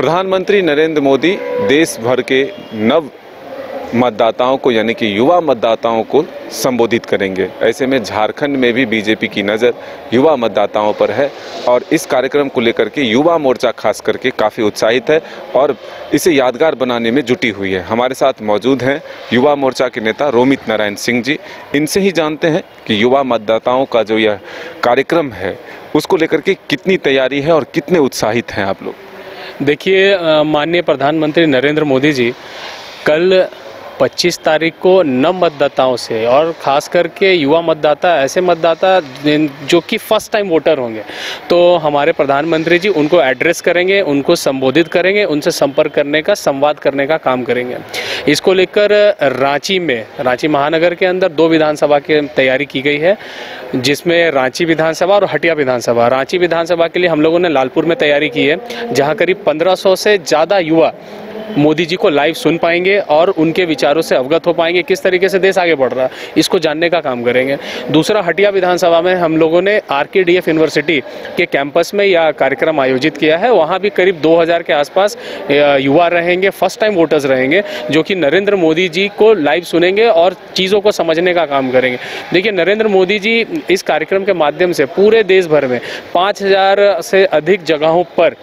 प्रधानमंत्री नरेंद्र मोदी देश भर के नव मतदाताओं को यानी कि युवा मतदाताओं को संबोधित करेंगे। ऐसे में झारखंड में भी बीजेपी की नज़र युवा मतदाताओं पर है और इस कार्यक्रम को लेकर के युवा मोर्चा खास करके काफ़ी उत्साहित है और इसे यादगार बनाने में जुटी हुई है। हमारे साथ मौजूद हैं युवा मोर्चा के नेता रोमित नारायण सिंह जी। इनसे ही जानते हैं कि युवा मतदाताओं का जो यह कार्यक्रम है उसको लेकर के कितनी तैयारी है और कितने उत्साहित हैं आप लोग। देखिए, माननीय प्रधानमंत्री नरेंद्र मोदी जी कल 25 तारीख को नव मतदाताओं से और ख़ास करके युवा मतदाता, ऐसे मतदाता जो कि फ़र्स्ट टाइम वोटर होंगे, तो हमारे प्रधानमंत्री जी उनको एड्रेस करेंगे, उनको संबोधित करेंगे, उनसे संपर्क करने का, संवाद करने का काम करेंगे। इसको लेकर रांची महानगर के अंदर 2 विधानसभा की तैयारी की गई है, जिसमें रांची विधानसभा और हटिया विधानसभा। रांची विधानसभा के लिए हम लोगों ने लालपुर में तैयारी की है, जहाँ करीब 1500 से ज़्यादा युवा मोदी जी को लाइव सुन पाएंगे और उनके विचारों से अवगत हो पाएंगे, किस तरीके से देश आगे बढ़ रहा है, इसको जानने का काम करेंगे। दूसरा, हटिया विधानसभा में हम लोगों ने RKDF यूनिवर्सिटी के कैंपस में यह कार्यक्रम आयोजित किया है। वहाँ भी करीब 2000 के आसपास युवा रहेंगे, फर्स्ट टाइम वोटर्स रहेंगे, जो कि नरेंद्र मोदी जी को लाइव सुनेंगे और चीज़ों को समझने का काम करेंगे। देखिए, नरेंद्र मोदी जी इस कार्यक्रम के माध्यम से पूरे देश भर में 5000 से अधिक जगहों पर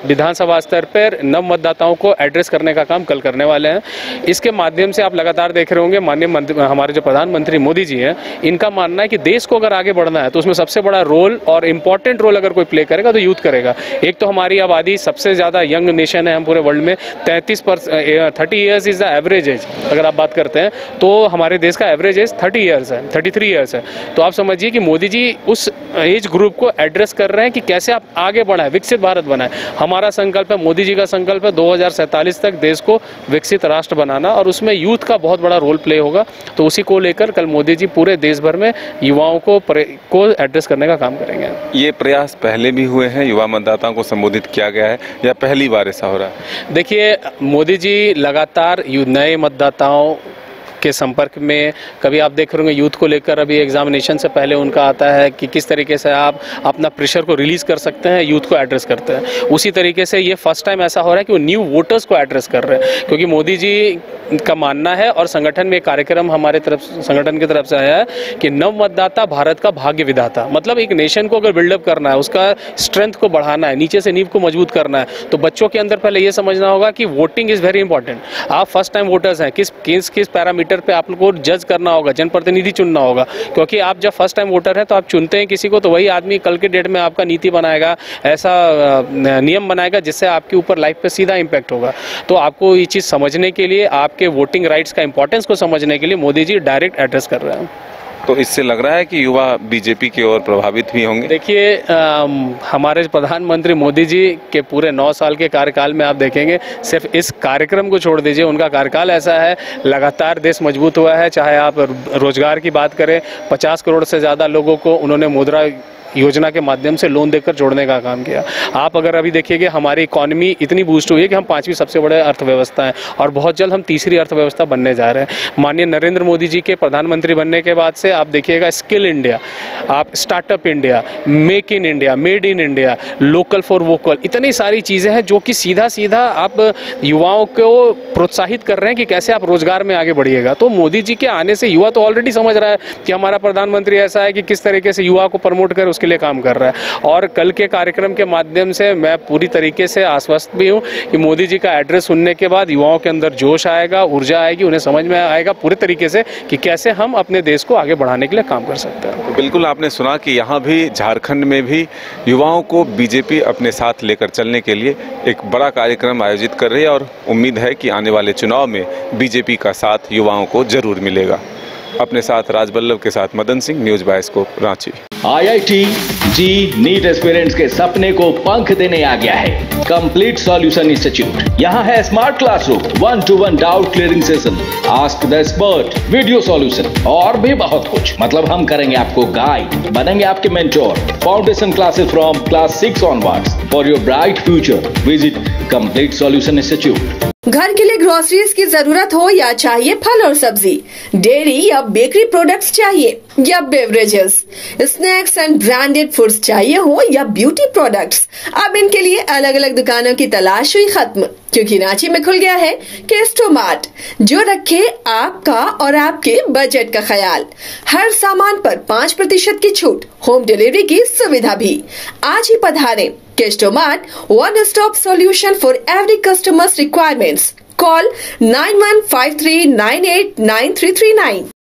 विधानसभा स्तर पर नव मतदाताओं को एड्रेस करने का काम कल करने वाले हैं। इसके माध्यम से आप लगातार देख रहे होंगे, माननीय हमारे जो प्रधानमंत्री मोदी जी हैं, इनका मानना है कि देश को अगर आगे बढ़ना है तो उसमें सबसे बड़ा रोल और इम्पॉर्टेंट रोल अगर कोई प्ले करेगा तो यूथ करेगा। एक तो हमारी आबादी सबसे ज़्यादा यंग नेशन है हम पूरे वर्ल्ड में, 30 years is the average age. अगर आप बात करते हैं तो हमारे देश का एवरेज एज 30 ईयर्स है, 33 ईयर्स है। तो आप समझिए कि मोदी जी उस एज ग्रुप को एड्रेस कर रहे हैं कि कैसे आप आगे बढ़ाएं, विकसित भारत बनाएं। हमारा संकल्प है, मोदी जी का संकल्प है 2047 तक देश को विकसित राष्ट्र बनाना, और उसमें यूथ का बहुत बड़ा रोल प्ले होगा। तो उसी को लेकर कल मोदी जी पूरे देश भर में युवाओं को एड्रेस करने का काम करेंगे। ये प्रयास पहले भी हुए हैं, युवा मतदाताओं को संबोधित किया गया है, या पहली बार ऐसा हो रहा है? देखिए, मोदी जी लगातार नए मतदाताओं के संपर्क में, कभी आप देख रहे होंगे यूथ को लेकर अभी एग्जामिनेशन से पहले उनका आता है कि किस तरीके से आप अपना प्रेशर को रिलीज़ कर सकते हैं, यूथ को एड्रेस करते हैं। उसी तरीके से ये फर्स्ट टाइम ऐसा हो रहा है कि वो न्यू वोटर्स को एड्रेस कर रहे हैं, क्योंकि मोदी जी का मानना है और संगठन में एक कार्यक्रम हमारे संगठन की तरफ से आया है कि नव मतदाता भारत का भाग्य विधाता। मतलब एक नेशन को अगर बिल्डअप करना है, उसका स्ट्रेंथ को बढ़ाना है, नीचे से नींव को मजबूत करना है, तो बच्चों के अंदर पहले ये समझना होगा कि वोटिंग इज़ वेरी इंपॉर्टेंट। आप फर्स्ट टाइम वोटर्स हैं, किस पैरामीटर पे आप लोग को जज करना होगा, जनप्रतिनिधि चुनना होगा, क्योंकि आप जब फर्स्ट टाइम वोटर हैं तो आप चुनते हैं किसी को, तो वही आदमी कल के डेट में आपका नीति बनाएगा, ऐसा नियम बनाएगा जिससे आपके ऊपर लाइफ पे सीधा इम्पैक्ट होगा। तो आपको ये चीज़ समझने के लिए, आपके वोटिंग राइट्स का इंपॉर्टेंस को समझने के लिए मोदी जी डायरेक्ट एड्रेस कर रहे हैं। तो इससे लग रहा है कि युवा बीजेपी की ओर प्रभावित भी होंगे। देखिए, हमारे प्रधानमंत्री मोदी जी के पूरे 9 साल के कार्यकाल में आप देखेंगे, सिर्फ इस कार्यक्रम को छोड़ दीजिए, उनका कार्यकाल ऐसा है, लगातार देश मजबूत हुआ है। चाहे आप रोजगार की बात करें, 50 करोड़ से ज़्यादा लोगों को उन्होंने मुद्रा योजना के माध्यम से लोन देकर जोड़ने का काम किया। आप अगर अभी देखिएगा, हमारी इकॉनमी इतनी बूस्ट हुई है कि हम 5वीं सबसे बड़े अर्थव्यवस्था हैं और बहुत जल्द हम तीसरी अर्थव्यवस्था बनने जा रहे हैं। माननीय नरेंद्र मोदी जी के प्रधानमंत्री बनने के बाद से आप देखिएगा, स्किल इंडिया, आप startup India, make in India, made in India, local for vocal, इतनी सारी चीज़ें हैं जो कि सीधा सीधा आप युवाओं को प्रोत्साहित कर रहे हैं कि कैसे आप रोजगार में आगे बढ़िएगा। तो मोदी जी के आने से युवा तो ऑलरेडी समझ रहा है कि हमारा प्रधानमंत्री ऐसा है कि किस तरीके से युवा को प्रमोट कर के लिए काम कर रहा है। और कल के कार्यक्रम के माध्यम से मैं पूरी तरीके से आश्वस्त भी हूं कि मोदी जी का एड्रेस सुनने के बाद युवाओं के अंदर जोश आएगा, ऊर्जा आएगी, उन्हें समझ में आएगा पूरे तरीके से कि कैसे हम अपने देश को आगे बढ़ाने के लिए काम कर सकते हैं। बिल्कुल, आपने सुना कि यहाँ भी झारखंड में भी युवाओं को बीजेपी अपने साथ लेकर चलने के लिए एक बड़ा कार्यक्रम आयोजित कर रही है और उम्मीद है कि आने वाले चुनाव में बीजेपी का साथ युवाओं को जरूर मिलेगा। अपने साथ राजबल्लभ के साथ Madan Singh, news bioscope, Ranchi. IIT जी नीट एस्पिरेंट्स के सपने को पंख देने आ गया है कंप्लीट सॉल्यूशन इंस्टीट्यूट। यहाँ है smart classroom, 1-to-1 doubt clearing session, ask the expert, video solution और भी बहुत कुछ। मतलब हम करेंगे आपको गाइड, बनेंगे आपके mentor. Foundation classes from class 6 onwards for your bright future. Visit complete solution institute. घर के लिए ग्रोसरीज की जरूरत हो या चाहिए फल और सब्जी, डेयरी या बेकरी प्रोडक्ट्स चाहिए या beverages, snacks and branded foods चाहिए हो या ब्यूटी प्रोडक्ट्स, अब इनके लिए अलग अलग दुकानों की तलाश हुई खत्म, क्योंकि रांची में खुल गया है केस्टो मार्ट, जो रखे आपका और आपके बजट का ख्याल। हर सामान पर 5% की छूट, होम डिलीवरी की सुविधा भी। आज ही पधारें Kesto mart, one stop solution for every customers requirements. Call 9153989339।